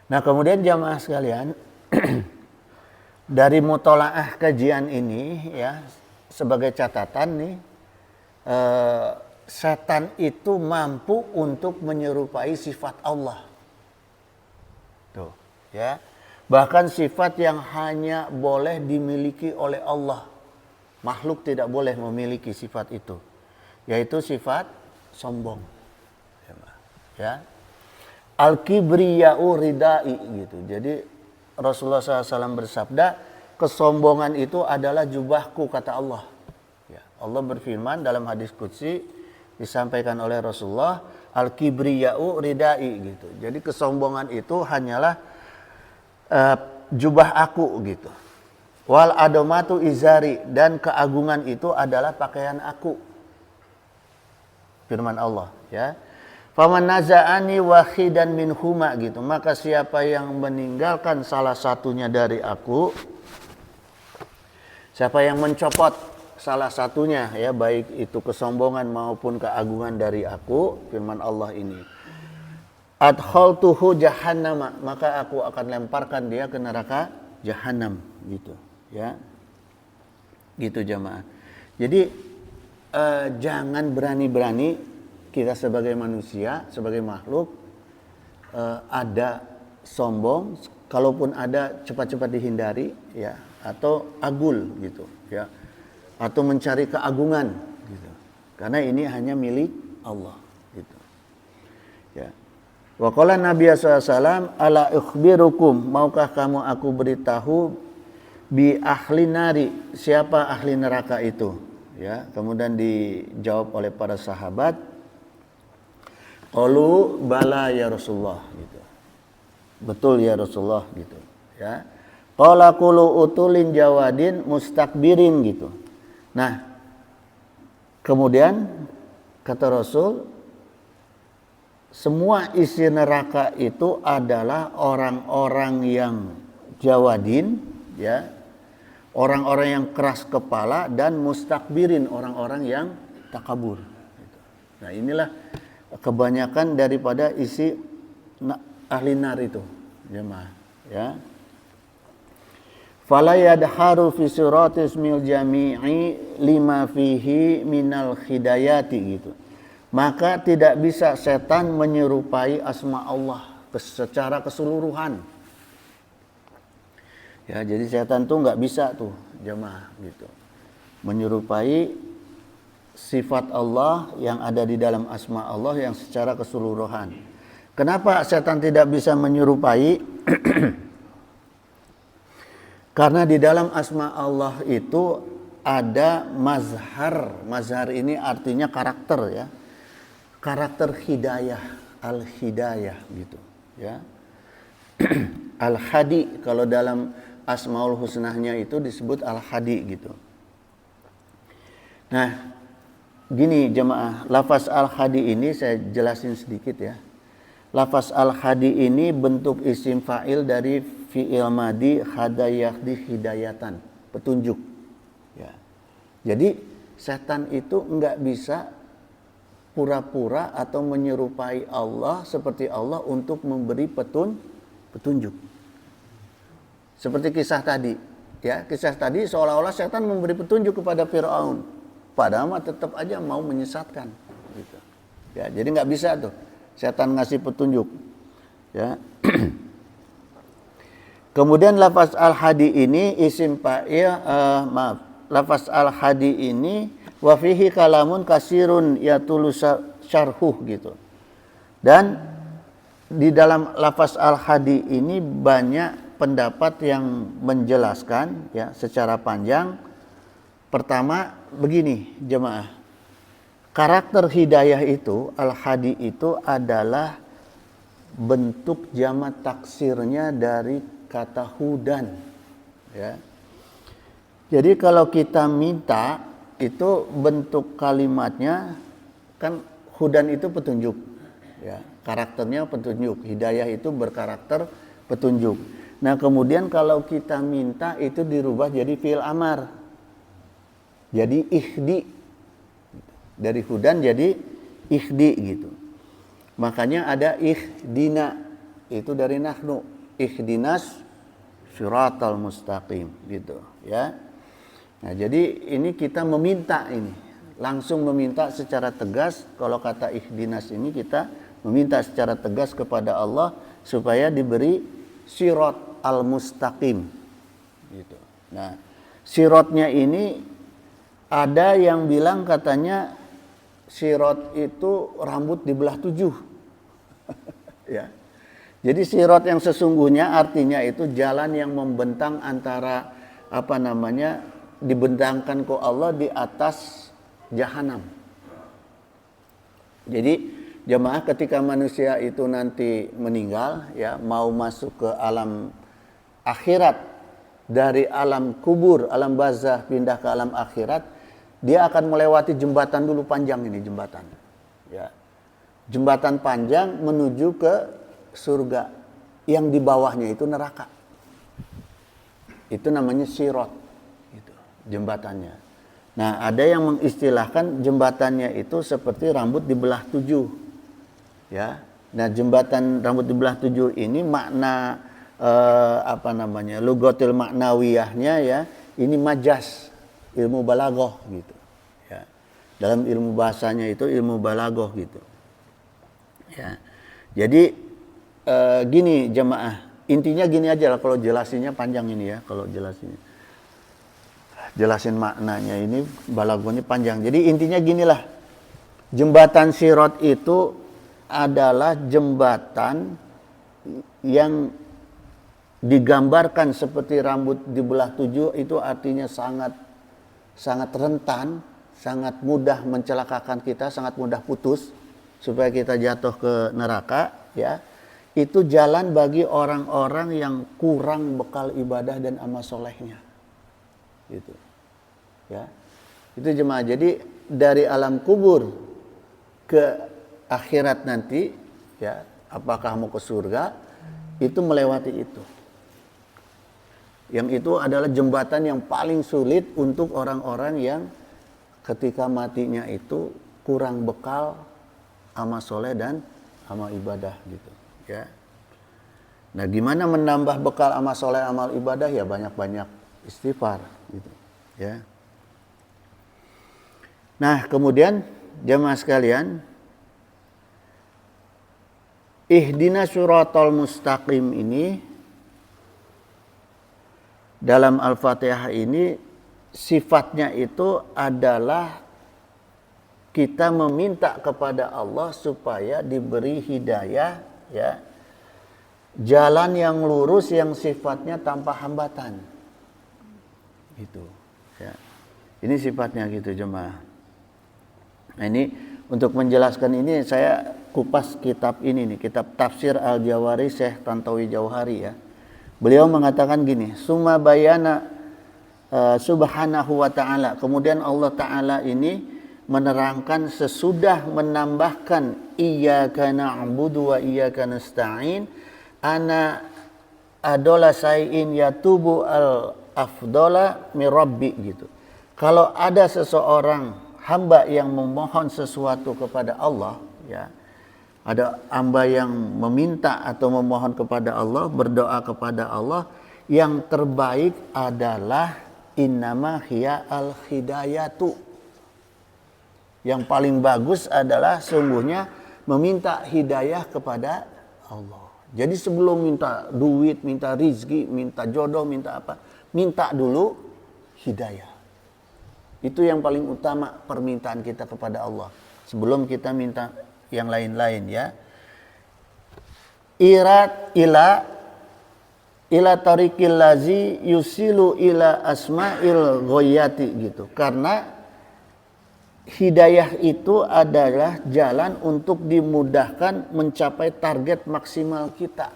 Nah, kemudian jamaah sekalian, dari mutolaah kajian ini ya, sebagai catatan nih, setan itu mampu untuk menyerupai sifat Allah. Tuh, ya. Bahkan sifat yang hanya boleh dimiliki oleh Allah. Makhluk tidak boleh memiliki sifat itu, yaitu sifat sombong. Ya. Al-kibriya'u ridai gitu. Jadi Rasulullah SAW bersabda, kesombongan itu adalah jubahku, kata Allah. Ya. Allah berfirman dalam hadis qudsi, disampaikan oleh Rasulullah, al-kibriya'u ridai gitu. Jadi kesombongan itu hanyalah jubah aku gitu. Wal adomatu izari, dan keagungan itu adalah pakaian aku. Firman Allah, ya. Faman naza'ani wahidan minhuma gitu. Maka siapa yang meninggalkan salah satunya dari aku, siapa yang mencopot salah satunya, ya, baik itu kesombongan maupun keagungan dari aku, firman Allah ini, adkhaltuhu jahannama, maka aku akan lemparkan dia ke neraka jahanam gitu, ya. Gitu jamaah. Jadi jangan berani-berani kita sebagai manusia, sebagai makhluk, ada sombong, kalaupun ada cepat-cepat dihindari, ya, atau agul gitu, ya, atau mencari keagungan gitu. Karena ini hanya milik Allah gitu. Ya. Wa qala Nabi SAW, ala ukhbirukum, maukah kamu aku beritahu bi ahli nari, siapa ahli neraka itu? Ya, kemudian dijawab oleh para sahabat, qalu bala ya Rasulullah gitu. Betul ya Rasulullah gitu, ya. Qala qulu utulin jawadin mustakbirin gitu. Nah, kemudian kata Rasul, semua isi neraka itu adalah orang-orang yang jawadin, ya. Orang-orang yang keras kepala, dan mustakbirin, orang-orang yang takabur gitu. Nah, inilah kebanyakan daripada isi ahli nar itu, jemaah, ya. Fala yadharu fi siratis mil jami'i lima fihi minal hidayati gitu. Maka tidak bisa setan menyerupai asma Allah secara keseluruhan. Ya, jadi setan tuh nggak bisa tuh, jemaah, gitu, menyerupai sifat Allah yang ada di dalam asma Allah yang secara keseluruhan. Kenapa setan tidak bisa menyerupai? Karena di dalam asma Allah itu ada mazhar. Mazhar ini artinya karakter, ya. Karakter hidayah, al-hidayah gitu, ya. Al-hadi, kalau dalam Asmaul Husnahnya itu disebut Al-Hadi gitu. Nah, gini jemaah, lafaz Al-Hadi ini saya jelasin sedikit, ya. Lafaz Al-Hadi ini bentuk isim fa'il dari fi'il madi hadayahdi hidayatan, petunjuk, ya. Jadi setan itu enggak bisa pura-pura atau menyerupai Allah seperti Allah untuk memberi petunjuk. Seperti kisah tadi, ya, kisah tadi seolah-olah setan memberi petunjuk kepada Fir'aun, padahal tetap aja mau menyesatkan gitu. Ya, jadi nggak bisa tuh setan ngasih petunjuk, ya. Kemudian lafaz al-hadi ini isim fa'il, lafaz al-hadi ini wa fihi kalamun kasirun yatul syarhuh gitu. Dan di dalam lafaz al-hadi ini banyak pendapat yang menjelaskan, ya, secara panjang. Pertama begini jemaah, karakter hidayah itu, al-hadi itu adalah bentuk jamak taksirnya dari kata hudan, ya. Jadi kalau kita minta, itu bentuk kalimatnya kan hudan itu petunjuk, ya, karakternya petunjuk. Hidayah itu berkarakter petunjuk. Nah, kemudian kalau kita minta itu dirubah jadi fi'il amar. Jadi ihdi. Dari hudan jadi ihdi gitu. Makanya ada ihdina, itu dari nahnu. ihdinas syiratal mustaqim gitu ya. Nah, jadi ini kita meminta ini, langsung meminta secara tegas. Kalau kata ihdinas ini kita meminta secara tegas kepada Allah supaya diberi sirat al-mustaqim gitu. Nah, siratnya ini ada yang bilang katanya sirat itu rambut dibelah 7. Ya. Jadi sirat yang sesungguhnya artinya itu jalan yang membentang antara dibentangkan ke Allah di atas jahanam. Jadi jemaah, ketika manusia itu nanti meninggal ya, mau masuk ke alam akhirat, dari alam kubur, alam barzah pindah ke alam akhirat, dia akan melewati jembatan dulu panjang ini jembatan. Ya. Jembatan panjang menuju ke surga, yang di bawahnya itu neraka. Itu namanya sirat, gitu, jembatannya. Nah, ada yang mengistilahkan jembatannya itu seperti rambut dibelah 7. Ya. Nah, jembatan rambut dibelah 7 ini makna lugatil maknawiyahnya ya, ini majas, ilmu balaghah gitu. Ya. Dalam ilmu bahasanya itu ilmu balaghah gitu. Ya. Jadi gini jemaah, intinya gini aja lah, kalau jelasinnya panjang ini ya, kalau jelasin maknanya ini balaghahnya panjang. Jadi intinya ginilah, jembatan sirat itu adalah jembatan yang digambarkan seperti rambut dibelah 7, itu artinya sangat rentan, sangat mudah mencelakakan kita, sangat mudah putus supaya kita jatuh ke neraka ya. Itu jalan bagi orang-orang yang kurang bekal ibadah dan amal solehnya. Gitu. Ya. Itu jemaah. Jadi dari alam kubur ke akhirat nanti ya, apakah mau ke surga, itu melewati itu. Yang itu adalah jembatan yang paling sulit untuk orang-orang yang ketika matinya itu kurang bekal amal soleh dan amal ibadah gitu ya. Nah, gimana menambah bekal amal soleh amal ibadah? Ya banyak-banyak istighfar gitu ya. Nah, kemudian jemaah sekalian, ihdinas syiratal mustaqim ini dalam Al-Fatihah ini sifatnya itu adalah kita meminta kepada Allah supaya diberi hidayah ya, jalan yang lurus yang sifatnya tanpa hambatan. Gitu ya. Ini sifatnya gitu jemaah. Nah, ini untuk menjelaskan ini saya kupas kitab ini nih, kitab Tafsir Al-Jawari Syekh Tantawi Jauhari ya. Beliau mengatakan gini, summa bayana subhanahu wa ta'ala. Kemudian Allah Ta'ala ini menerangkan sesudah menambahkan iyyaka na'budu wa iyyaka nasta'in, ana adola sayin yatubu al afdola mirabbi gitu. Kalau ada seseorang hamba yang memohon sesuatu kepada Allah ya, ada hamba yang meminta atau memohon kepada Allah, berdoa kepada Allah, yang terbaik adalah innama hiya al hidayatu. Yang paling bagus adalah sungguhnya meminta hidayah kepada Allah. Jadi sebelum minta duit, minta rizki, minta jodoh, minta apa, minta dulu hidayah. Itu yang paling utama permintaan kita kepada Allah sebelum kita minta yang lain-lain ya. Irat ila tariqil lazi yusilu ila asma'il ghoyati gitu. Karena hidayah itu adalah jalan untuk dimudahkan mencapai target maksimal kita.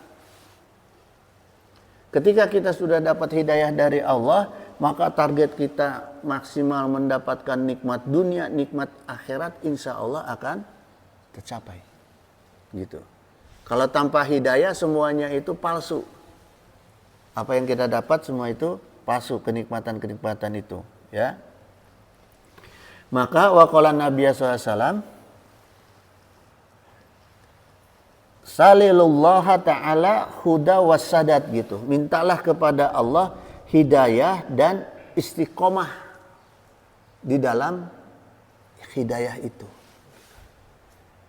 Ketika kita sudah dapat hidayah dari Allah, maka target kita maksimal mendapatkan nikmat dunia, nikmat akhirat, insya Allah akan tercapai. Gitu. Kalau tanpa hidayah semuanya itu palsu. Apa yang kita dapat semua itu palsu, kenikmatan-kenikmatan itu, ya. Maka waqala Nabi SAW, Salilullaha ta'ala huda wassadat gitu. Mintalah kepada Allah hidayah dan istiqomah di dalam hidayah itu.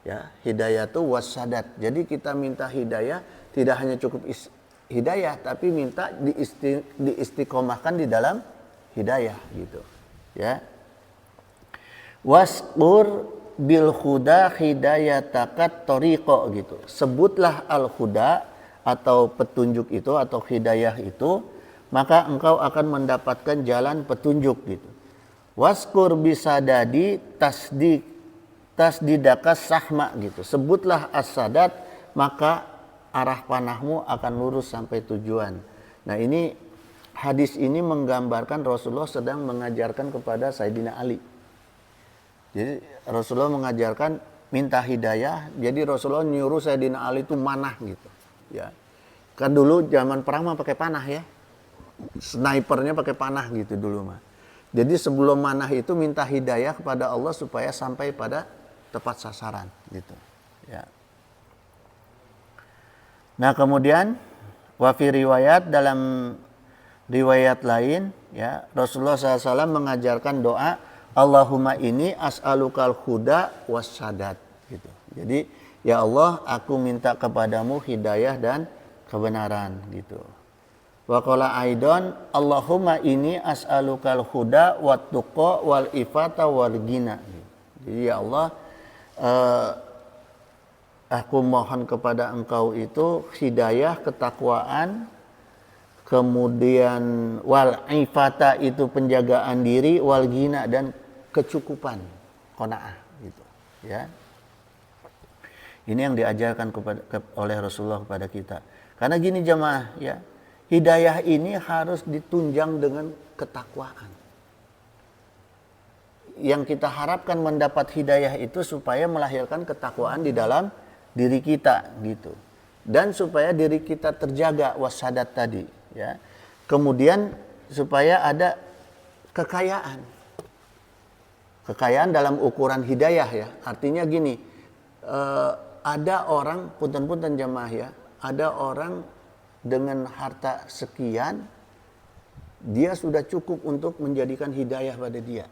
Ya, hidayah itu wassadat. Jadi kita minta hidayah tidak hanya cukup hidayah tapi minta diistiqomahkan di dalam hidayah gitu. Ya. Wasqur bil huda hidayatakat tariqa gitu. Sebutlah al huda atau petunjuk itu atau hidayah itu, maka engkau akan mendapatkan jalan petunjuk gitu. Waskur bisadadi tasdidakas sahma gitu. Sebutlah as-sadat, maka arah panahmu akan lurus sampai tujuan. Nah, ini hadis ini menggambarkan Rasulullah sedang mengajarkan kepada Sayyidina Ali. Jadi Rasulullah mengajarkan minta hidayah. Jadi Rasulullah nyuruh Sayyidina Ali itu manah gitu. Ya. Kan dulu zaman perang mah pakai panah ya. Snipernya pakai panah gitu dulu mah. Jadi sebelum manah itu minta hidayah kepada Allah supaya sampai pada tepat sasaran gitu. Ya. Nah, kemudian wa fi riwayat, dalam riwayat lain ya, Rasulullah SAW mengajarkan doa Allahumma ini as'alukal huda wassadat gitu. Jadi ya Allah, aku minta kepadamu hidayah dan kebenaran gitu. Wa qala aidan Allahumma ini as'alukal huda wat tuqa wal ifata wal ghina. Jadi ya Allah, aku mohon kepada engkau itu hidayah, ketakwaan, kemudian wal ifata itu penjagaan diri, wal ghina dan kecukupan, qanaah gitu ya. Ini yang diajarkan oleh Rasulullah kepada kita. Karena gini jemaah ya, hidayah ini harus ditunjang dengan ketakwaan. Yang kita harapkan mendapat hidayah itu supaya melahirkan ketakwaan di dalam diri kita gitu. Dan supaya diri kita terjaga wassadat tadi ya. Kemudian supaya ada kekayaan. Kekayaan dalam ukuran hidayah ya. Artinya gini, ada orang, punten-punten jamaah ya, ada orang dengan harta sekian, dia sudah cukup untuk menjadikan hidayah pada dia.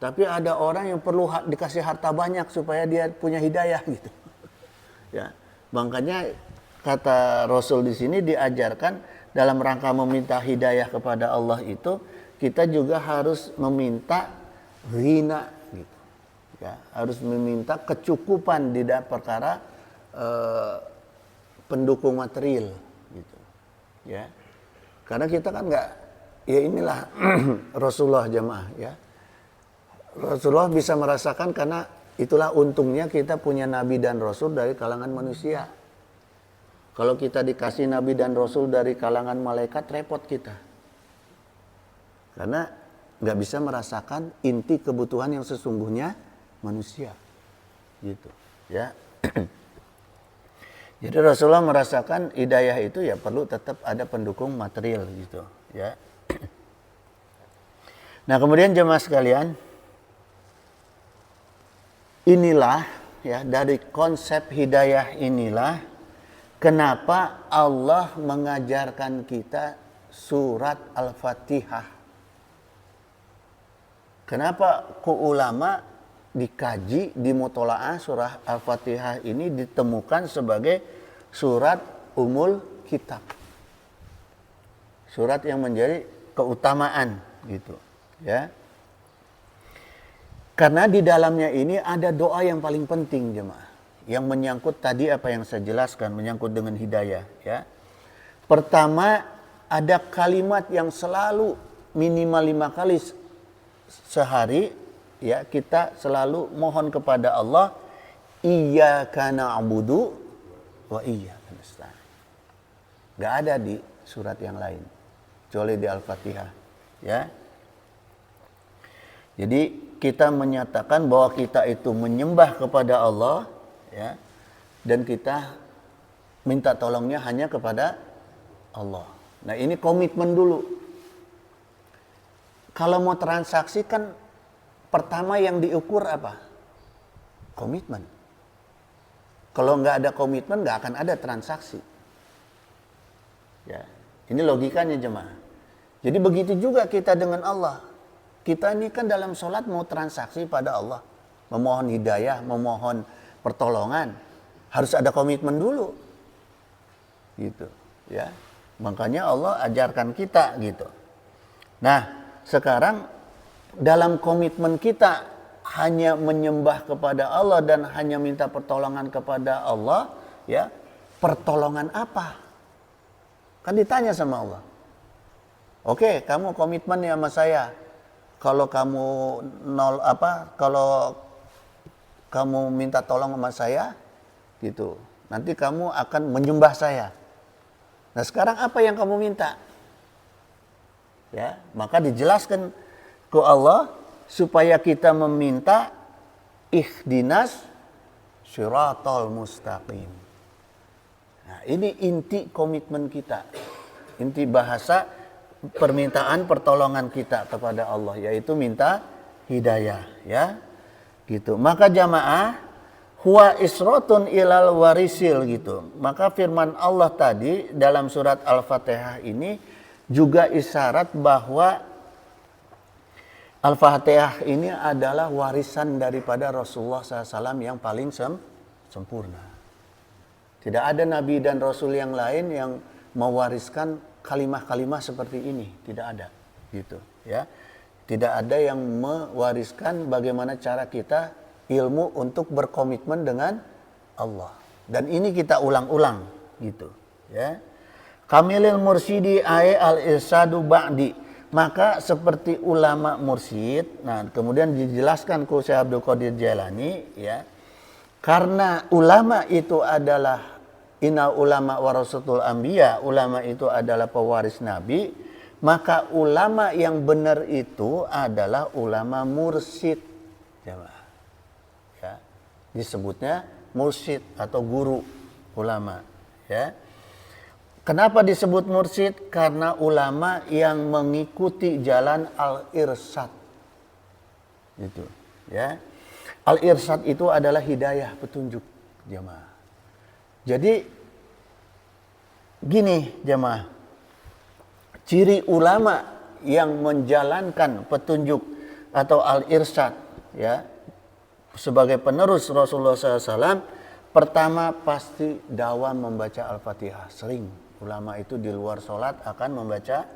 Tapi ada orang yang perlu dikasih harta banyak supaya dia punya hidayah gitu. Ya, makanya kata Rasul di sini diajarkan dalam rangka meminta hidayah kepada Allah itu, kita juga harus meminta ghina gitu. Ya, harus meminta kecukupan di dalam perkara pendukung material gitu. Ya. Karena kita kan enggak, ya inilah Rasulullah jemaah ya. Rasulullah bisa merasakan karena itulah untungnya kita punya nabi dan rasul dari kalangan manusia. Kalau kita dikasih nabi dan rasul dari kalangan malaikat, repot kita. Karena nggak bisa merasakan inti kebutuhan yang sesungguhnya manusia, gitu, ya. Jadi Rasulullah merasakan hidayah itu ya perlu tetap ada pendukung material, gitu, ya. Nah, kemudian jemaah sekalian, inilah ya, dari konsep hidayah inilah kenapa Allah mengajarkan kita surat Al-Fatihah. Kenapa ulama dikaji di mutola'ah surah Al-Fatihah ini ditemukan sebagai surat umul kitab. Surat yang menjadi keutamaan gitu, ya. Karena di dalamnya ini ada doa yang paling penting jemaah, yang menyangkut tadi apa yang saya jelaskan, menyangkut dengan hidayah, ya. Pertama, ada kalimat yang selalu minimal 5 kali sehari ya, kita selalu mohon kepada Allah, iyyaka na'budu wa iyyaka nasta'in. Enggak ada di surat yang lain kecuali di Al-Fatihah, ya. Jadi kita menyatakan bahwa kita itu menyembah kepada Allah, ya, dan kita minta tolongnya hanya kepada Allah. Nah, ini komitmen dulu. Kalau mau transaksi kan pertama yang diukur apa? Komitmen. Kalau nggak ada komitmen, nggak akan ada transaksi. Ya, ini logikanya jemaah. Jadi begitu juga kita dengan Allah. Kita ini kan dalam sholat mau transaksi pada Allah, memohon hidayah, memohon pertolongan, harus ada komitmen dulu, gitu. Ya, makanya Allah ajarkan kita gitu. Nah, sekarang dalam komitmen kita hanya menyembah kepada Allah dan hanya minta pertolongan kepada Allah, ya, pertolongan apa? Kan ditanya sama Allah. Oke, kamu komitmen ya sama saya. Kalau kamu kalau kamu minta tolong sama saya, gitu. Nanti kamu akan menyembah saya. Nah, sekarang apa yang kamu minta? Ya, maka dijelaskan ke Allah supaya kita meminta ihdinas syiratal mustaqim. Nah, ini inti komitmen kita. Inti bahasa permintaan pertolongan kita kepada Allah, yaitu minta hidayah, ya. Gitu. Maka jamaah, huwa isratun ilal warisil gitu. Maka firman Allah tadi dalam surat Al-Fatihah ini juga isyarat bahwa Al-Fatihah ini adalah warisan daripada Rasulullah SAW yang paling sempurna. Tidak ada nabi dan rasul yang lain yang mewariskan kalimah-kalimah seperti ini, tidak ada, gitu, ya. Tidak ada yang mewariskan bagaimana cara kita ilmu untuk berkomitmen dengan Allah. Dan ini kita ulang-ulang, gitu, ya. Kamilil mursyidi ae al-irsadu ba'di. Maka seperti ulama mursyid, nah kemudian dijelaskan ku Syekh Abdul Qadir Jailani, ya. Karena ulama itu adalah inna ulama warasatul anbiya, ulama itu adalah pewaris nabi, maka ulama yang benar itu adalah ulama mursyid. Ya. Disebutnya mursyid atau guru ulama, ya. Kenapa disebut mursyid? Karena ulama yang mengikuti jalan al-irsyad. Gitu, ya. Al-irsyad itu adalah hidayah, petunjuk, jemaah. Jadi gini jemaah, ciri ulama yang menjalankan petunjuk atau al-irsyad, ya, sebagai penerus Rasulullah SAW, pertama pasti dawam membaca Al-Fatihah. Sering ulama itu di luar sholat akan membaca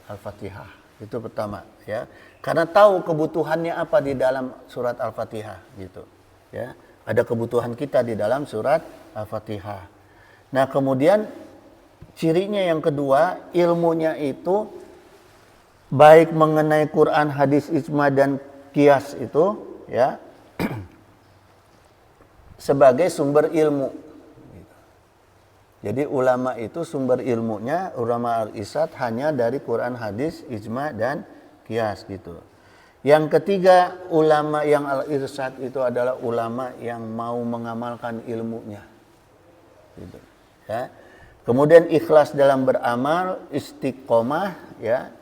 Al-Fatihah. Itu pertama, ya. Karena tahu kebutuhannya apa di dalam surat Al-Fatihah, gitu, ya. Ada kebutuhan kita di dalam surat Al-Fatihah. Nah, kemudian cirinya yang kedua, ilmunya itu baik mengenai Quran, hadis, ijma dan qiyas itu, ya, sebagai sumber ilmu. Jadi ulama itu sumber ilmunya, ulama al-irsyad hanya dari Quran, hadis, ijma dan qiyas, gitu. Yang ketiga, ulama yang al-irsyad itu adalah ulama yang mau mengamalkan ilmunya, gitu, ya. Kemudian ikhlas dalam beramal, istiqomah, ya.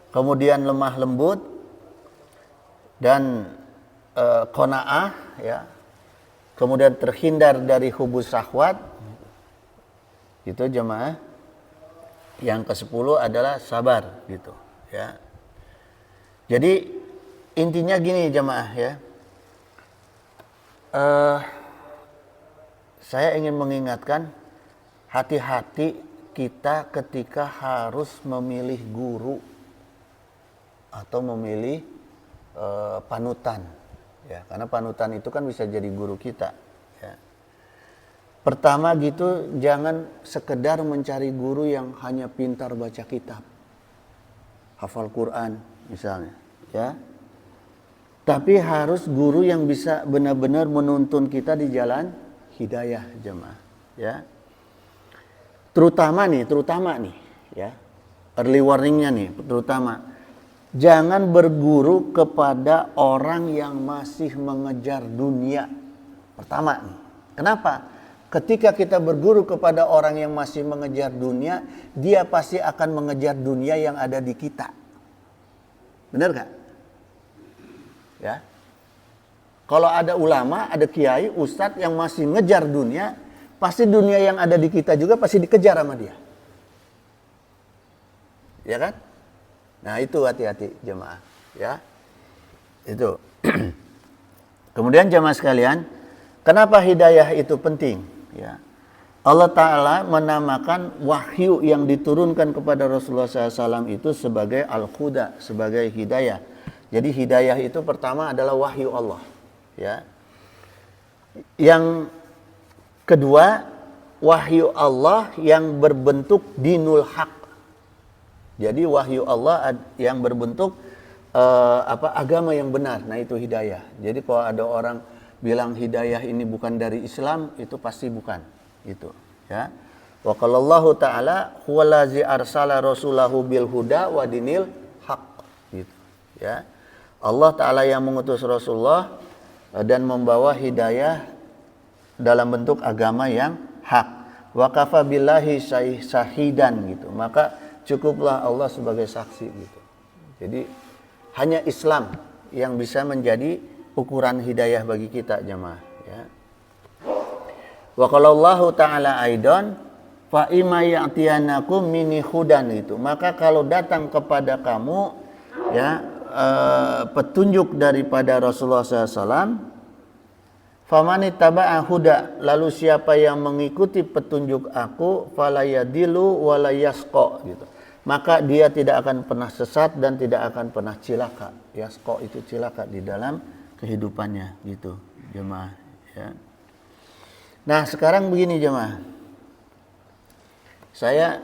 Kemudian lemah lembut dan qanaah, ya. Kemudian terhindar dari hubus syahwat, gitu jemaah. Yang ke-10 adalah sabar, gitu, ya. Jadi intinya gini jemaah, ya. Saya ingin mengingatkan, hati-hati kita ketika harus memilih guru atau memilih panutan, ya, karena panutan itu kan bisa jadi guru kita, ya. Pertama gitu, jangan sekedar mencari guru yang hanya pintar baca kitab, hafal Quran misalnya, ya. Tapi harus guru yang bisa benar-benar menuntun kita di jalan hidayah jemaah, ya. Terutama nih, ya. Early warningnya nih, terutama jangan berguru kepada orang yang masih mengejar dunia. Pertama nih. Kenapa? Ketika kita berguru kepada orang yang masih mengejar dunia, dia pasti akan mengejar dunia yang ada di kita. Benar gak? Ya. Kalau ada ulama, ada kiai, ustadz yang masih ngejar dunia, pasti dunia yang ada di kita juga pasti dikejar sama dia. Ya kan? Nah, itu hati-hati jemaah, ya. Itu. Kemudian jemaah sekalian, kenapa hidayah itu penting? Ya. Allah Ta'ala menamakan wahyu yang diturunkan kepada Rasulullah SAW itu sebagai al-huda, sebagai hidayah. Jadi hidayah itu pertama adalah wahyu Allah. Ya. Yang kedua, wahyu Allah yang berbentuk dinul haq. Jadi wahyu Allah yang berbentuk agama yang benar. Nah, itu hidayah. Jadi kalau ada orang bilang hidayah ini bukan dari Islam, itu pasti bukan. Itu, ya. Wa qalallahu ta'ala huwallazi arsala rasulahu bil huda wa dinil haq. Gitu, ya. Allah Ta'ala yang mengutus Rasulullah dan membawa hidayah dalam bentuk agama yang hak. Wa kafa billahi syahidan gitu. Maka cukuplah Allah sebagai saksi gitu. Jadi hanya Islam yang bisa menjadi ukuran hidayah bagi kita jemaah, ya. Wa qalallahu ta'ala aidan fa imma ya'tiyanakum minni hudan itu. Maka kalau datang kepada kamu, ya, petunjuk daripada Rasulullah SAW, famani taba'a huda, lalu siapa yang mengikuti petunjuk aku, falayadilu walayasqa gitu, maka dia tidak akan pernah sesat dan tidak akan pernah cilaka. Yasqa itu cilaka di dalam kehidupannya gitu jemaah, ya. Nah, sekarang begini jemaah, saya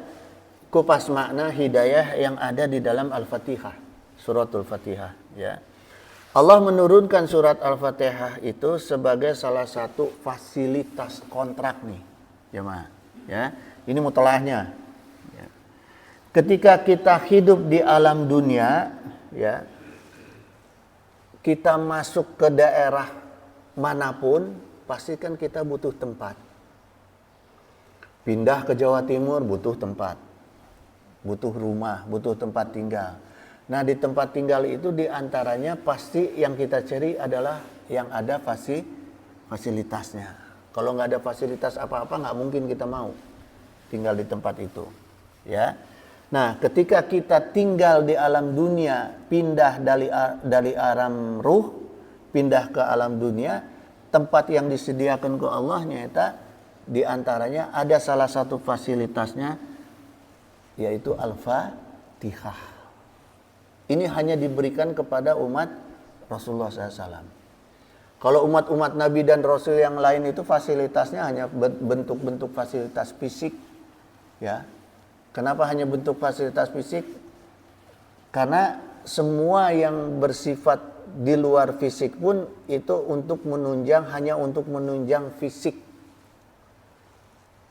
kupas makna hidayah yang ada di dalam Al-Fatihah, suratul Fatihah, ya. Allah menurunkan surat Al-Fatihah itu sebagai salah satu fasilitas kontrak nih, jemaah, ya. Ini mutlahnya. Ya. Ketika kita hidup di alam dunia, ya, kita masuk ke daerah manapun, pasti kan kita butuh tempat. Pindah ke Jawa Timur butuh tempat, butuh rumah, butuh tempat tinggal. Nah, di tempat tinggal itu diantaranya pasti yang kita cari adalah yang ada fasilitasnya. Kalau nggak ada fasilitas apa-apa, nggak mungkin kita mau tinggal di tempat itu, ya. Nah, ketika kita tinggal di alam dunia, pindah dari alam ruh, pindah ke alam dunia, tempat yang disediakan ke Allah nyata diantaranya ada salah satu fasilitasnya, yaitu Al-Fatihah. Ini hanya diberikan kepada umat Rasulullah SAW. Kalau umat-umat Nabi dan Rasul yang lain itu fasilitasnya hanya bentuk-bentuk fasilitas fisik, ya. Kenapa hanya bentuk fasilitas fisik? Karena semua yang bersifat di luar fisik pun itu hanya untuk menunjang fisik.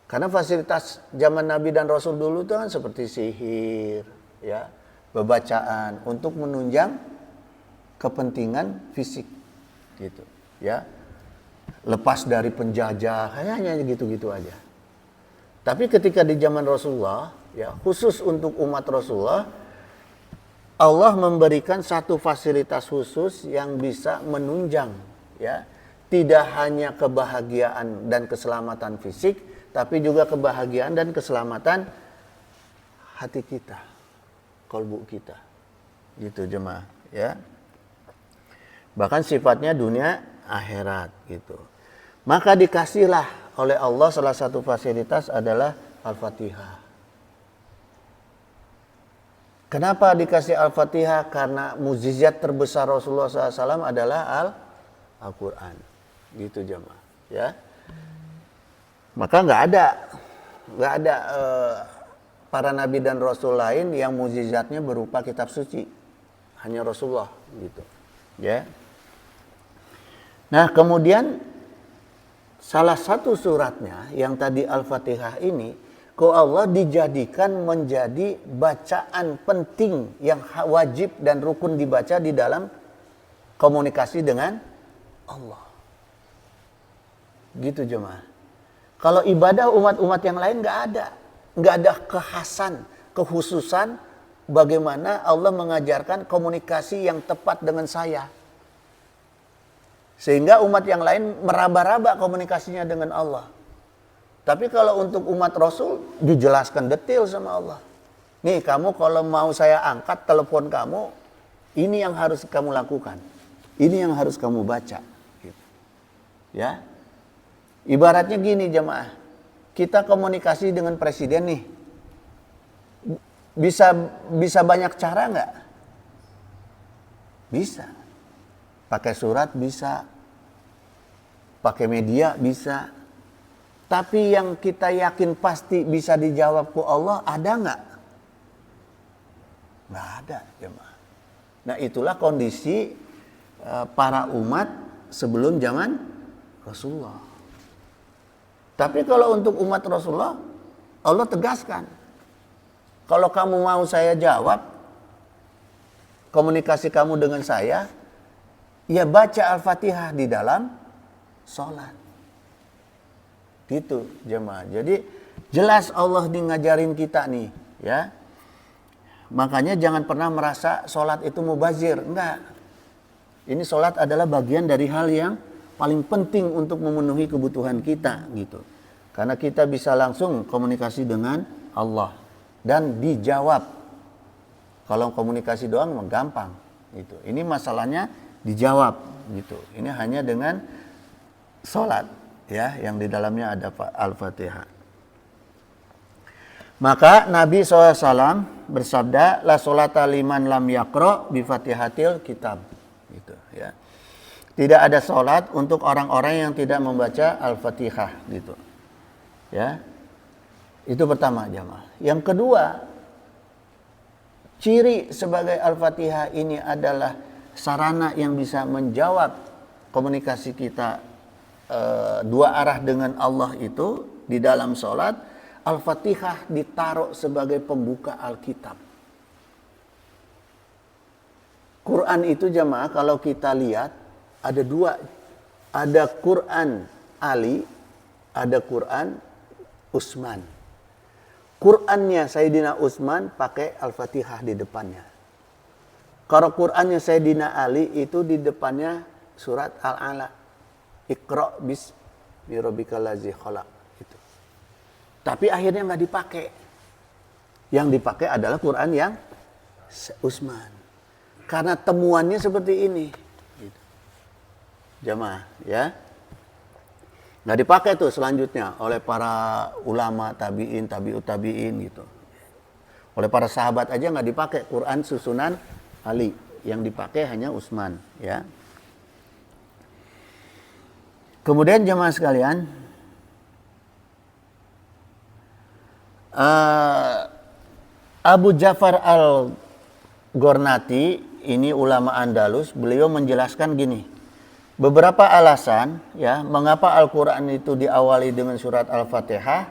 Karena fasilitas zaman Nabi dan Rasul dulu itu kan seperti sihir, ya, bebacaan untuk menunjang kepentingan fisik, gitu, ya. Lepas dari penjajah, hanya gitu-gitu aja. Tapi ketika di zaman Rasulullah, ya, khusus untuk umat Rasulullah, Allah memberikan satu fasilitas khusus yang bisa menunjang, ya, tidak hanya kebahagiaan dan keselamatan fisik, tapi juga kebahagiaan dan keselamatan hati kita, kolbu kita, gitu jemaah, ya. Bahkan sifatnya dunia akhirat, gitu. Maka dikasihlah oleh Allah salah satu fasilitas adalah Al-Fatihah. Kenapa dikasih Al-Fatihah? Karena mukjizat terbesar Rasulullah SAW adalah Al-Quran, gitu jemaah, ya. Maka nggak ada para nabi dan rasul lain yang mukjizatnya berupa kitab suci, hanya Rasulullah, gitu, ya. Nah, kemudian salah satu suratnya yang tadi Al-Fatihah ini, Allah dijadikan menjadi bacaan penting yang wajib dan rukun dibaca di dalam komunikasi dengan Allah, gitu jemaah. Kalau ibadah umat-umat yang lain nggak ada kekhususan bagaimana Allah mengajarkan komunikasi yang tepat dengan saya. Sehingga umat yang lain meraba-raba komunikasinya dengan Allah. Tapi kalau untuk umat Rasul dijelaskan detail sama Allah. Nih kamu kalau mau saya angkat telepon kamu, ini yang harus kamu lakukan. Ini yang harus kamu baca. Gitu. Ya, ibaratnya gini jamaah, kita komunikasi dengan presiden nih, bisa banyak cara nggak? Bisa. Pakai surat bisa, pakai media bisa. Tapi yang kita yakin pasti bisa dijawab ku Allah ada nggak? Nggak ada jemaah. Nah itulah kondisi para umat sebelum zaman Rasulullah. Tapi kalau untuk umat Rasulullah, Allah tegaskan, kalau kamu mau saya jawab komunikasi kamu dengan saya, ya baca Al-Fatihah di dalam sholat. Gitu jemaah. Jadi jelas Allah ngajarin kita nih ya. Makanya jangan pernah merasa sholat itu mubazir. Enggak. Ini sholat adalah bagian dari hal yang paling penting untuk memenuhi kebutuhan kita gitu. Karena kita bisa langsung komunikasi dengan Allah dan dijawab. Kalau komunikasi doang gampang gitu. Ini masalahnya dijawab gitu. Ini hanya dengan sholat ya, yang di dalamnya ada Al-Fatihah. Maka Nabi SAW bersabda, la sholata liman lam yaqra bi fatihatil kitab. Gitu ya. Tidak ada sholat untuk orang-orang yang tidak membaca Al-Fatihah gitu. Ya. Itu pertama jamaah. Yang kedua, ciri sebagai Al-Fatihah ini adalah sarana yang bisa menjawab komunikasi kita dua arah dengan Allah itu di dalam sholat. Al-Fatihah ditaruh sebagai pembuka Alkitab. Quran itu jamaah kalau kita lihat ada dua, ada Quran Ali, ada Quran Utsman. Qurannya Sayyidina Utsman pakai Al-Fatihah di depannya. Kalau Qurannya Sayyidina Ali itu di depannya surat Al-Alaq. Iqra bismi rabbikal ladzi khalaq gitu. Tapi akhirnya nggak dipakai. Yang dipakai adalah Quran yang Utsman. Karena temuannya seperti ini. Gitu. Jamaah ya. Nggak dipakai tuh selanjutnya oleh para ulama tabi'in, tabi'ut tabi'in gitu. Oleh para sahabat aja nggak dipakai Quran susunan Ali. Yang dipakai hanya Utsman ya. Kemudian jemaah sekalian, Abu Ja'far al-Gharnati, ini ulama Andalus, beliau menjelaskan gini. Beberapa alasan ya mengapa Al-Qur'an itu diawali dengan surat Al-Fatihah.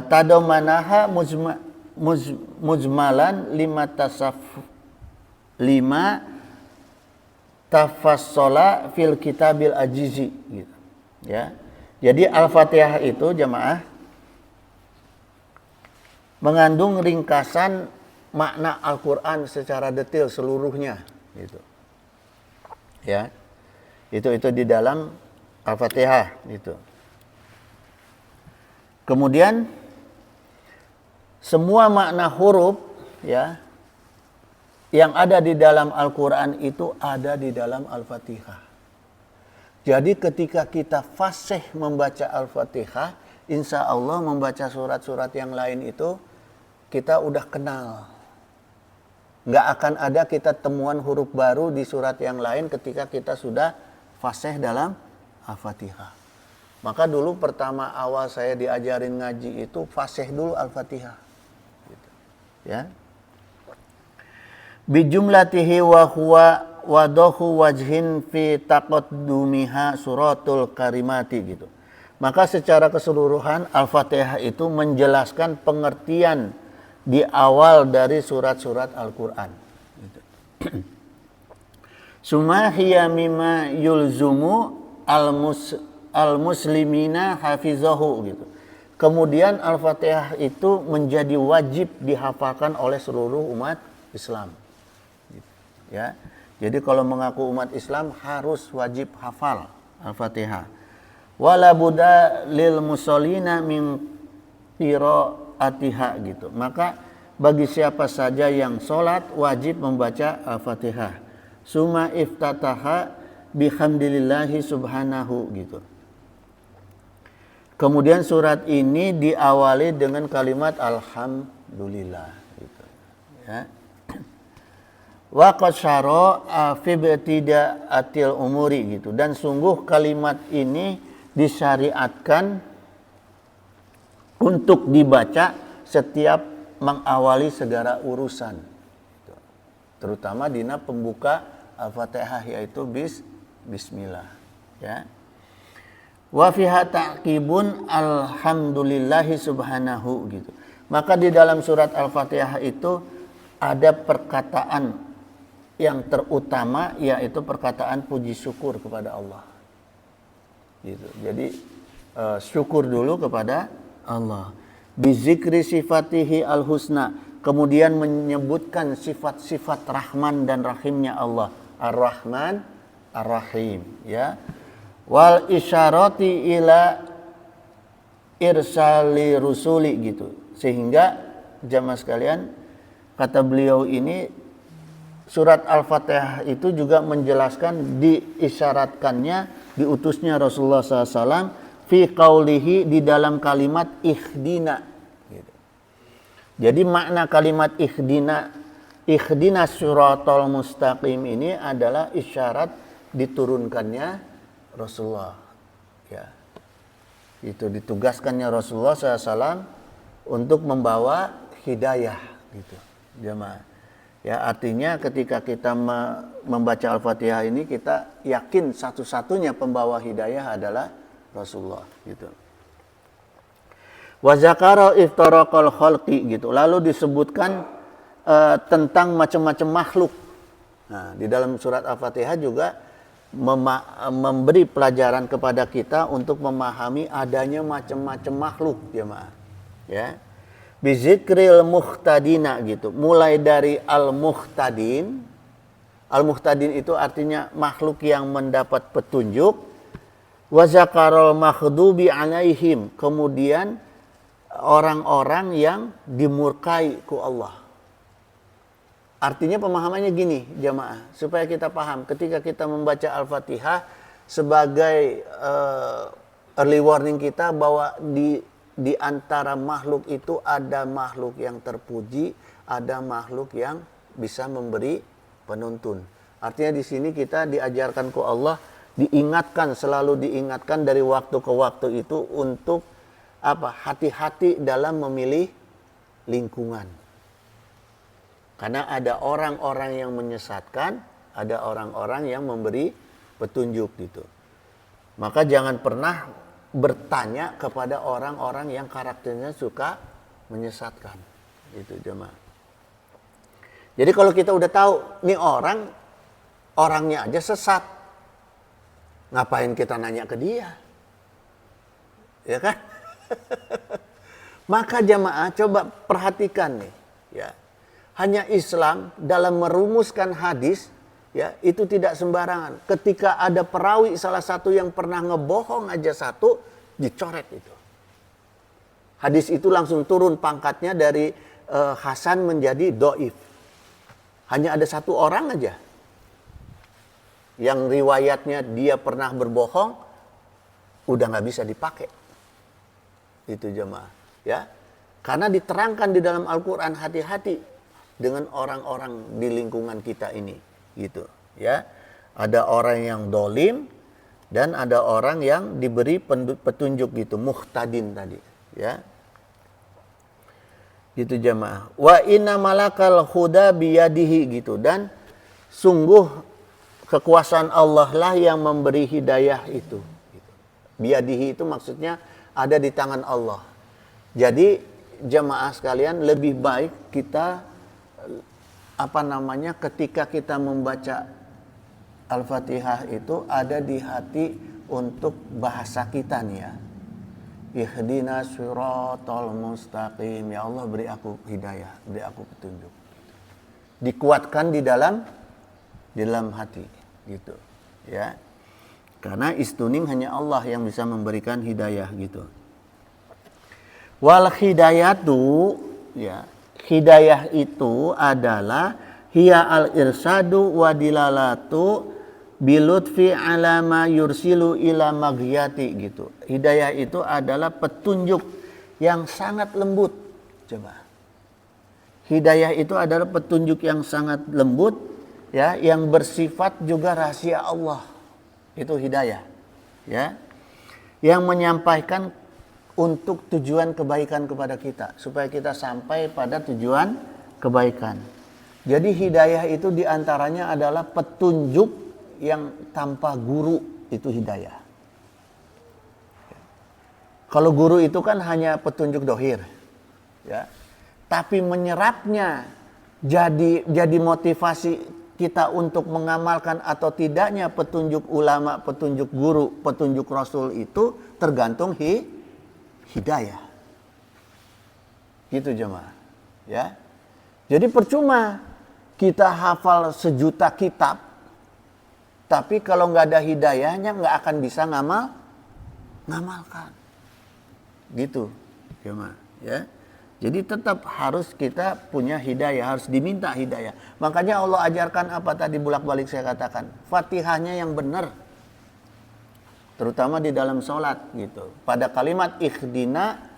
Tadomanaha mujmalan lima tafassola fil kitabil ajizi gitu. Ya. Jadi Al-Fatihah itu jemaah mengandung ringkasan makna Al-Qur'an secara detail seluruhnya gitu. Ya. Itu di dalam Al-Fatihah gitu. Kemudian semua makna huruf ya yang ada di dalam Al-Quran itu ada di dalam Al-Fatihah. Jadi ketika kita fasih membaca Al-Fatihah, insya Allah membaca surat-surat yang lain itu kita udah kenal. Nggak akan ada kita temuan huruf baru di surat yang lain ketika kita sudah fasih dalam Al-Fatihah. Maka dulu pertama awal saya diajarin ngaji itu fasih dulu Al-Fatihah. Gitu. Ya. Bijumlatihi wa huwa wadahu wajhin fi taqaddumiha suratul karimati gitu. Maka secara keseluruhan Al-Fatihah itu menjelaskan pengertian di awal dari surat-surat Al-Quran. Gitu. Summa hiya mimma yulzumu al-muslimina hafizahu gitu. Kemudian Al-Fatihah itu menjadi wajib dihafalkan oleh seluruh umat Islam. Ya. Jadi kalau mengaku umat Islam harus wajib hafal Al-Fatihah. Wala budda lil musallina min qiraatiha gitu. Maka bagi siapa saja yang sholat wajib membaca Al-Fatihah. Suma iftataha bihamdillahi subhanahu gitu. Kemudian surat ini diawali dengan kalimat alhamdulillah gitu. Ya. Wa qasyara fi ibtida'atil umuri gitu. Dan sungguh kalimat ini disyariatkan untuk dibaca setiap mengawali segala urusan. Terutama dina pembuka Al-Fatihah yaitu bismillah, ya. Wa fiha ta'qibun alhamdulillahi subhanahu gitu. Maka di dalam surat Al-Fatihah itu ada perkataan yang terutama, yaitu perkataan puji syukur kepada Allah. Gitu. Jadi syukur dulu kepada Allah. Bizikri sifatihi al-husna. Kemudian menyebutkan sifat-sifat Rahman dan Rahimnya Allah. Ar-Rahman, Ar-Rahim. Ya. Wal isyarati ila irsali rusuli gitu. Sehingga jamaah sekalian, kata beliau ini, surat Al-Fatihah itu juga menjelaskan diisyaratkannya diutusnya Rasulullah SAW fi qaulihi di dalam kalimat ihdina. Gitu. Jadi makna kalimat ihdina siratal mustaqim ini adalah isyarat diturunkannya Rasulullah. Ya. Itu ditugaskannya Rasulullah SAW untuk membawa hidayah gitu, jemaah. Ya, artinya ketika kita membaca Al-Fatihah ini kita yakin satu-satunya pembawa hidayah adalah Rasulullah gitu. Wa zakara iftaraqal khalqi gitu. Lalu disebutkan tentang macam-macam makhluk. Nah, di dalam surat Al-Fatihah juga memberi pelajaran kepada kita untuk memahami adanya macam-macam makhluk, jemaah. Ya. Bizikril muhtadina gitu. Mulai dari al-muhtadin. Al-muhtadin itu artinya makhluk yang mendapat petunjuk. Wa zakarul maghdubi alaihim. Kemudian orang-orang yang dimurkai ku Allah. Artinya pemahamannya gini, jamaah, supaya kita paham. Ketika kita membaca Al-Fatihah sebagai early warning kita bahwa di antara makhluk itu ada makhluk yang terpuji, ada makhluk yang bisa memberi penuntun. Artinya di sini kita diajarkan ku Allah, diingatkan, selalu diingatkan dari waktu ke waktu itu untuk apa? Hati-hati dalam memilih lingkungan. Karena ada orang-orang yang menyesatkan, ada orang-orang yang memberi petunjuk gitu. Maka jangan pernah bertanya kepada orang-orang yang karakternya suka menyesatkan. Itu jemaah. Jadi kalau kita udah tahu nih orangnya aja sesat, ngapain kita nanya ke dia? Ya kan? Maka jemaah coba perhatikan nih, ya. Hanya Islam dalam merumuskan hadis, ya, itu tidak sembarangan. Ketika ada perawi salah satu yang pernah ngebohong aja satu, dicoret itu. Hadis itu langsung turun pangkatnya dari Hasan menjadi doif. Hanya ada satu orang aja yang riwayatnya dia pernah berbohong, udah nggak bisa dipakai. Itu jemaah, ya. Karena diterangkan di dalam Al-Quran, hati-hati dengan orang-orang di lingkungan kita ini. Gitu, ya. Ada orang yang dolim dan ada orang yang diberi petunjuk gitu, muhtadin tadi, ya. Gitu jemaah. Wa inna malakal huda biyadihi gitu, dan sungguh kekuasaan Allah lah yang memberi hidayah itu. Gitu. Biyadihi itu maksudnya ada di tangan Allah. Jadi jemaah sekalian, lebih baik kita ketika kita membaca Al-Fatihah itu ada di hati untuk bahasa kita nih ya. Ihdinas siratal mustaqim. Ya Allah, beri aku hidayah, beri aku petunjuk. Dikuatkan di dalam di dalam hati gitu ya. Karena istuning hanya Allah yang bisa memberikan hidayah gitu. Wal hidayatu ya, hidayah itu adalah hiya al irsadu wa dilalatu bilutfi ala ma yursilu ila maghyati gitu. Hidayah itu adalah petunjuk yang sangat lembut. Coba. Hidayah itu adalah petunjuk yang sangat lembut ya, yang bersifat juga rahasia Allah. Itu hidayah ya, yang menyampaikan untuk tujuan kebaikan kepada kita supaya kita sampai pada tujuan kebaikan. Jadi hidayah itu diantaranya adalah petunjuk yang tanpa guru, itu hidayah. Kalau guru itu kan hanya petunjuk dohir ya, tapi menyerapnya jadi motivasi kita untuk mengamalkan atau tidaknya petunjuk ulama, petunjuk guru, petunjuk Rasul itu tergantung hidayah. Gitu jemaah. Ya. Jadi percuma kita hafal sejuta kitab, tapi kalau nggak ada hidayahnya nggak akan bisa ngamalkan. Gitu jemaah. Ya. Jadi tetap harus kita punya hidayah, harus diminta hidayah. Makanya Allah ajarkan apa tadi bolak-balik saya katakan, Fatihahnya yang benar. Terutama di dalam sholat gitu. Pada kalimat ikhdina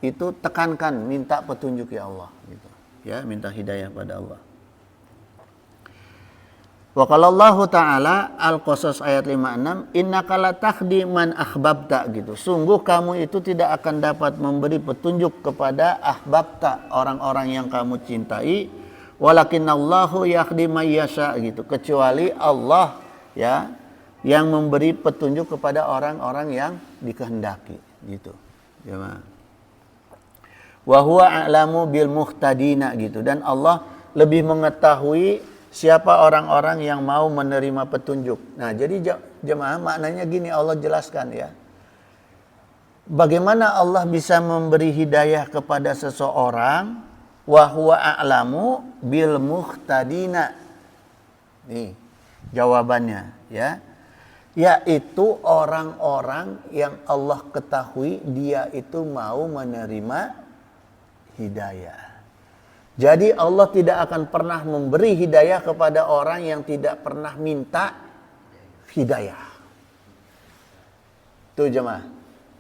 itu tekankan, minta petunjuk ya Allah gitu. Ya, minta hidayah pada Allah. Wa qala Allah Ta'ala Al-Qasas ayat 56, innaka la tahdi man ahbabta gitu. Sungguh kamu itu tidak akan dapat memberi petunjuk kepada ahbabta, orang-orang yang kamu cintai, walakinnallahu yahdi may yasha gitu. Kecuali Allah ya yang memberi petunjuk kepada orang-orang yang dikehendaki gitu. Ya, wa huwa a'lamu bil muhtadina gitu, dan Allah lebih mengetahui siapa orang-orang yang mau menerima petunjuk. Nah, jadi jemaah maknanya gini, Allah jelaskan ya. Bagaimana Allah bisa memberi hidayah kepada seseorang, wa huwa a'lamu bil muhtadina. Nih, jawabannya ya. Yaitu orang-orang yang Allah ketahui dia itu mau menerima hidayah. Jadi Allah tidak akan pernah memberi hidayah kepada orang yang tidak pernah minta hidayah. Tuh jemaah,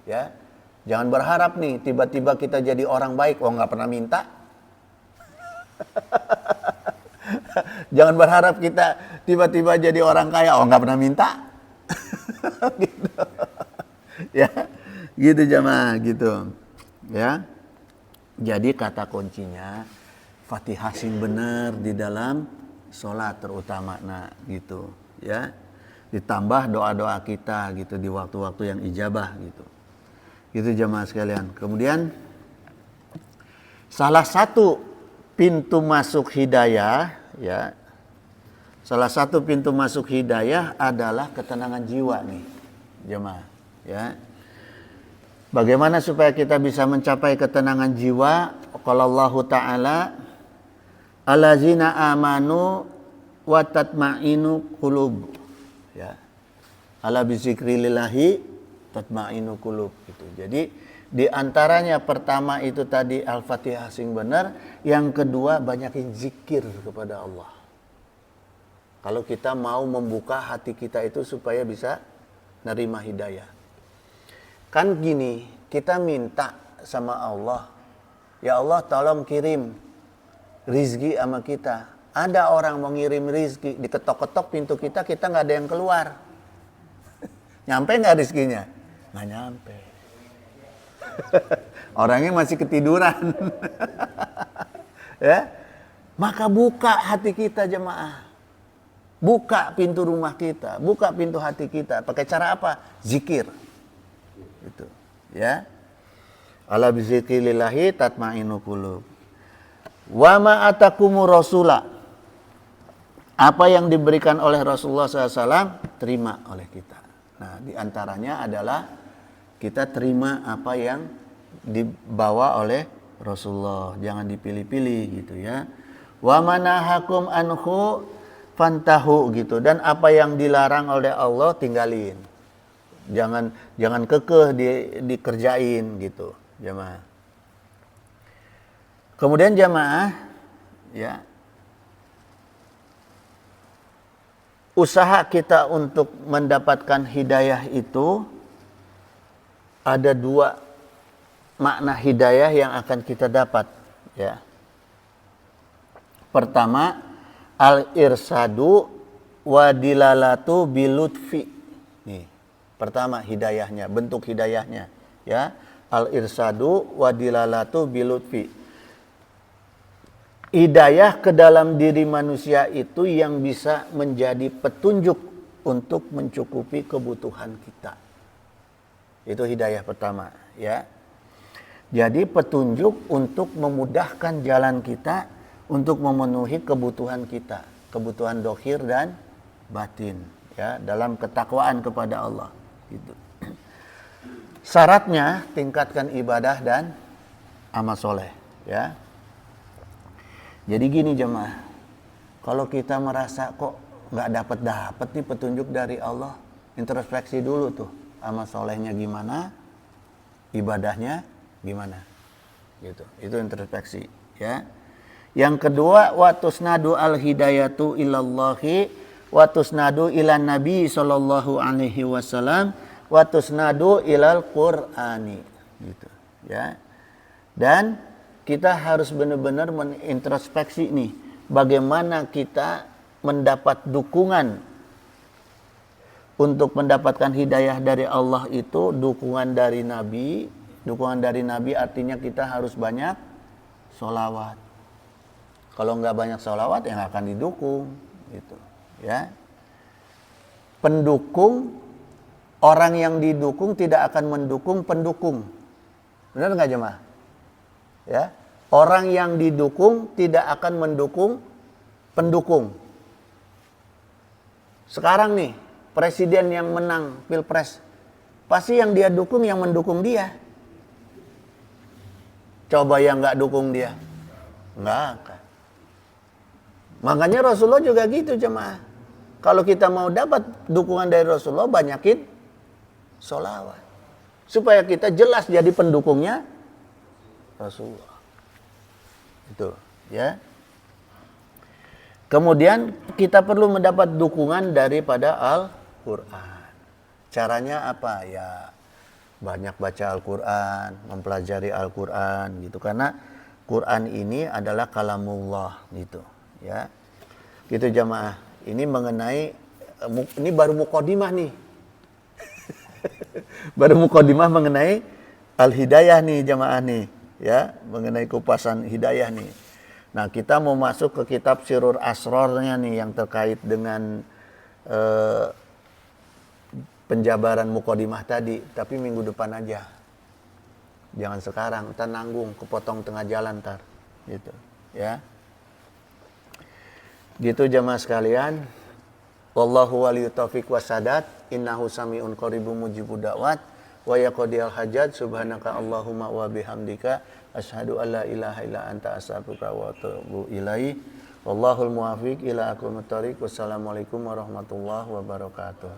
ya, jangan berharap nih tiba-tiba kita jadi orang baik, nggak pernah minta. Jangan berharap kita tiba-tiba jadi orang kaya, nggak pernah minta. Gitu. Ya, gitu jemaah, gitu. Ya, jadi kata kuncinya Fatihah sing benar di dalam sholat terutama, nah gitu ya, ditambah doa-doa kita gitu di waktu-waktu yang ijabah gitu jemaah sekalian. Kemudian salah satu pintu masuk hidayah ya, salah satu pintu masuk hidayah adalah ketenangan jiwa nih jemaah ya. Bagaimana supaya kita bisa mencapai ketenangan jiwa? Qala Allah Ta'ala allazina amanu wa tatma'inu qulub ya, ala bizikrillahi tatma'inu qulub gitu. Jadi di antaranya pertama itu tadi Al-Fatihah sing benar, yang kedua banyakin zikir kepada Allah. Kalau kita mau membuka hati kita itu supaya bisa nerima hidayah. Kan gini, kita minta sama Allah, ya Allah tolong kirim rizki sama kita. Ada orang mau ngirim rizki, diketok-ketok pintu kita nggak ada yang keluar. Nyampe nggak rizkinya? Nggak nyampe. Orangnya masih ketiduran. Ya, maka buka hati kita jemaah. Buka pintu rumah kita, buka pintu hati kita. Pakai cara apa? Zikir. Itu, ya. Ala bizikrillahi tatma'innu qulub. Wa ma atakumu rasula, apa yang diberikan oleh Rasulullah SAW terima oleh kita. Nah, diantaranya adalah kita terima apa yang dibawa oleh Rasulullah, jangan dipilih-pilih gitu ya. Wa manahakum anhu, fantahu gitu, dan apa yang dilarang oleh Allah tinggalin. Jangan kekeh dikerjain gitu, jamaah. Kemudian jamaah, ya, usaha kita untuk mendapatkan hidayah itu ada dua makna hidayah yang akan kita dapat, ya. Pertama, al-irsadu wa dilalatu bilutfi. Nih, pertama hidayahnya, bentuk hidayahnya, ya. Al-irsadu wa dilalatu bilutfi. Hidayah ke dalam diri manusia itu yang bisa menjadi petunjuk untuk mencukupi kebutuhan kita. Itu hidayah pertama, ya. Jadi petunjuk untuk memudahkan jalan kita untuk memenuhi kebutuhan kita, kebutuhan dohir dan batin, ya, dalam ketakwaan kepada Allah. Gitu. Syaratnya tingkatkan ibadah dan amal soleh, ya. Jadi gini jemaah, kalau kita merasa kok nggak dapat nih petunjuk dari Allah, introspeksi dulu tuh, amal solehnya gimana, ibadahnya gimana, gitu. Itu introspeksi, ya. Yang kedua, watusnadu al hidayatu ilallahi, watusnadu ilan nabi sallallahu alaihi wasallam, watusnadu ilal qur'ani, gitu, ya. Dan kita harus benar-benar menintrospeksi nih, bagaimana kita mendapat dukungan untuk mendapatkan hidayah dari Allah itu, dukungan dari Nabi. Dukungan dari Nabi artinya kita harus banyak sholawat. Kalau nggak banyak sholawat, yang akan didukung, gitu, ya. Pendukung, orang yang didukung tidak akan mendukung pendukung. Benar nggak jemaah? Ya, orang yang didukung tidak akan mendukung pendukung. Sekarang nih, presiden yang menang pilpres, pasti yang dia dukung yang mendukung dia. Coba yang nggak dukung dia, nggak akan. Makanya Rasulullah juga gitu jemaah. Kalau kita mau dapat dukungan dari Rasulullah, banyakin sholawat, supaya kita jelas jadi pendukungnya Rasulullah. Itu, ya. Kemudian kita perlu mendapat dukungan daripada Al-Quran. Caranya apa? Ya, banyak baca Al-Quran, mempelajari Al-Quran, gitu. Karena Quran ini adalah kalamullah, gitu, ya. Gitu jamaah. Ini mengenai, ini baru muqaddimah nih. Baru muqaddimah mengenai Al-Hidayah nih jamaah nih, ya, mengenai kupasan hidayah nih. Nah, kita mau masuk ke kitab Sirur Asrornya nih, yang terkait dengan penjabaran muqaddimah tadi, tapi minggu depan aja. Jangan sekarang, ntar nanggung, kepotong tengah jalan ntar, gitu, ya. Gitu jamaah sekalian. Wallahu waliyut taufiq wasadat, innahu sami'un qaribun mujibud da'wat, wa yaqdiyal hajat, subhanaka Allahumma wa bihamdika, asyhadu an la ilaha illa anta astaghfiruka wa atubu ilaih. Wallahul muwaffiq ila aqwamit thoriq. Wassalamualaikum warahmatullahi wabarakatuh.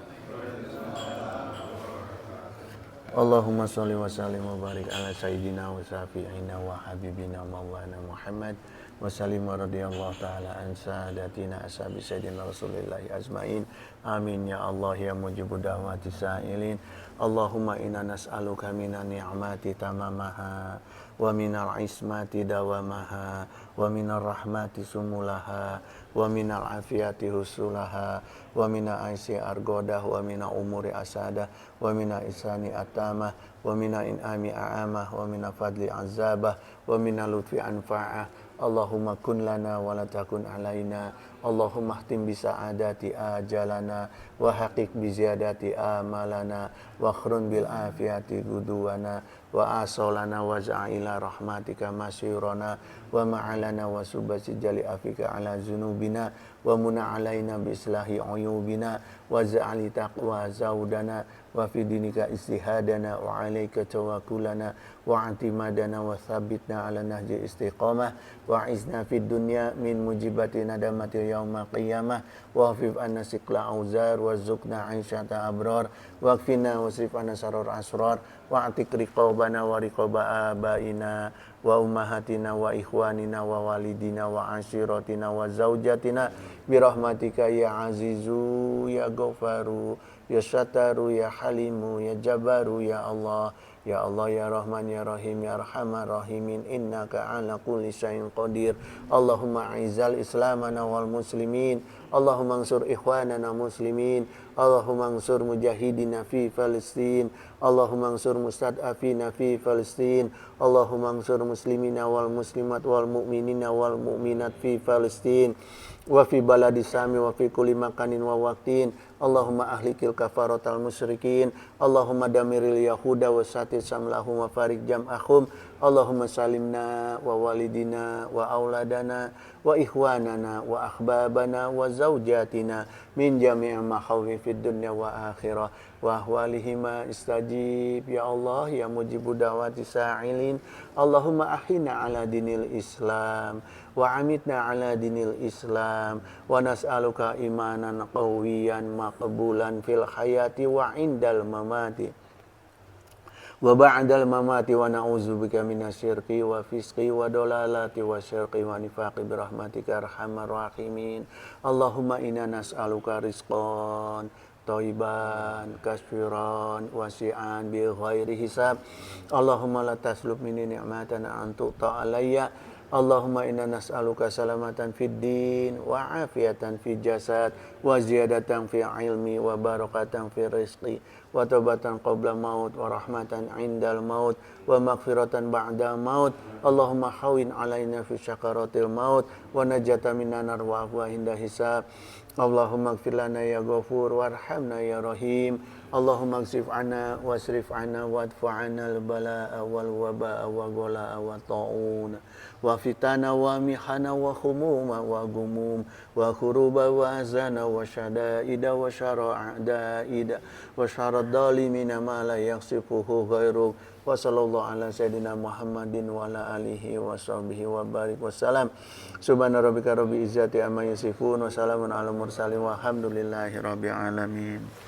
Allahumma sholli wa sallim wa barik ala sayyidina wa syafi'ina wa habibina maulana Muhammad wa sallim wa radiyallahu ta'ala an sadatina ashabi sayyidina rasulillahi ajma'in. Amin ya Allah ya mujibud da'wati sa'ilin. Allahumma inna nas'aluka minan ni'mati tamamaha wa minal ismati dawamaha wa minar rahmati sumulaha wa minal afiyati husulaha wa mina aisy argodah wa mina umuri asada wa mina isani atamah wa mina in'ami a'amah wa mina fadli azabah wa mina lutfi anfa'ah. Allahumma kun lana wa la takun alaina. Allahumma khtim bi sa'adati ajalana wa haqiq bi ziyadati amalana wa akhrun bil afiyati guduwana wa asolana wa ja'ila rahmatika masyurana wa ma'alana wa subasi jali afika ala zunubina wa muna alaina bi islahi uyubina wa ja'ali taqwa zaudana wa fi dinika istihadana wa alaika tawakkulana wa i'timadana wa thabbitna ala nahji istiqamah wa izna fid dunya min mujibati nadamati yaumil qiyamah wa hafif anna siqla auzar wa zukna aisyata abrar wa kfina wasrif anna sarur asrar wa atik riqabana wa riqaba abaina wa ummahatina wa ikhwanina wa walidina wa ashiratina wa zaujatina birahmatika ya azizu ya ghafaru ya sataru ya halimu ya jabaru ya Allah ya Allah ya Rahman ya Rahim ya Arhamar Rahimin innaka ala kulli syai'in qadir Allahumma a'izzal islamana wal muslimin Allahumma ansur ikhwanana muslimin Allahumma ansur mujahidina fi Palestin Allahumma ansur mustad'afina fi Palestin Allahumma ansur muslimina wal muslimat wal mu'minina wal mu'minat fi Palestin wa fi baladi sami wa fi kulli makanin wa waqtin Allahumma ahlikil kafaratal musyrikin Allahumma damiril yahuda wa satir samlahum wa farik jam'ahum Allahumma salimna wa walidina wa auladana wa ikhwanana wa akhbabana wa zawjatina min jami'il makhawfi fid dunya wa akhirah wa ahwalihima istajib ya Allah ya mujibu da'wati sa'ilin Allahumma ahina ala dinil Islam wa amitna ala dinil Islam wa nas'aluka imanan qawiyan maqbulan fil hayati wa indal mamati wa ba'dal mamati wa na'udzubika minasyirki wa fisqi wa dolalati wa syirqi wa nifaqi birahmatika arhamar rahimin Allahumma inna nas'aluka rizqan thayyiban kasfiran wasi'an bi ghairi hisab Allahumma la taslub minni ni'matan antu'ta alayya Allahumma inna nas'aluka salamatan fid din wa afiyatan fid jasad wa ziyadatan fi ilmi wa barakatan fi rizqi wa taubatan qabla maut wa rahmatan indal maut wa maghfiratan ba'da maut Allahumma hawin alaina fi syakaratil maut wa najatan minan nar wa afwa inda hisab Allahumma ighfir lana ya ghafur warhamna ya rahim Allahumma ksif anna wasrif anna wadfa'ana al-bala'a wal waba'a wa ghalaa wa ta'un wa fitana wa mihana wa khumuma wa gumum wa khuruba wa azana wa syada'ida wa syara'da'ida wa syarad dalimina ma la yaksifuhu ghairuk wa sallallahu ala sayyidina Muhammadin wa ala alihi wa sahbihi wa barik wassalam subhana rabbika rabbil izzati amma yasifun wa salamun ala mursalin walhamdulillahi rabbil alamin.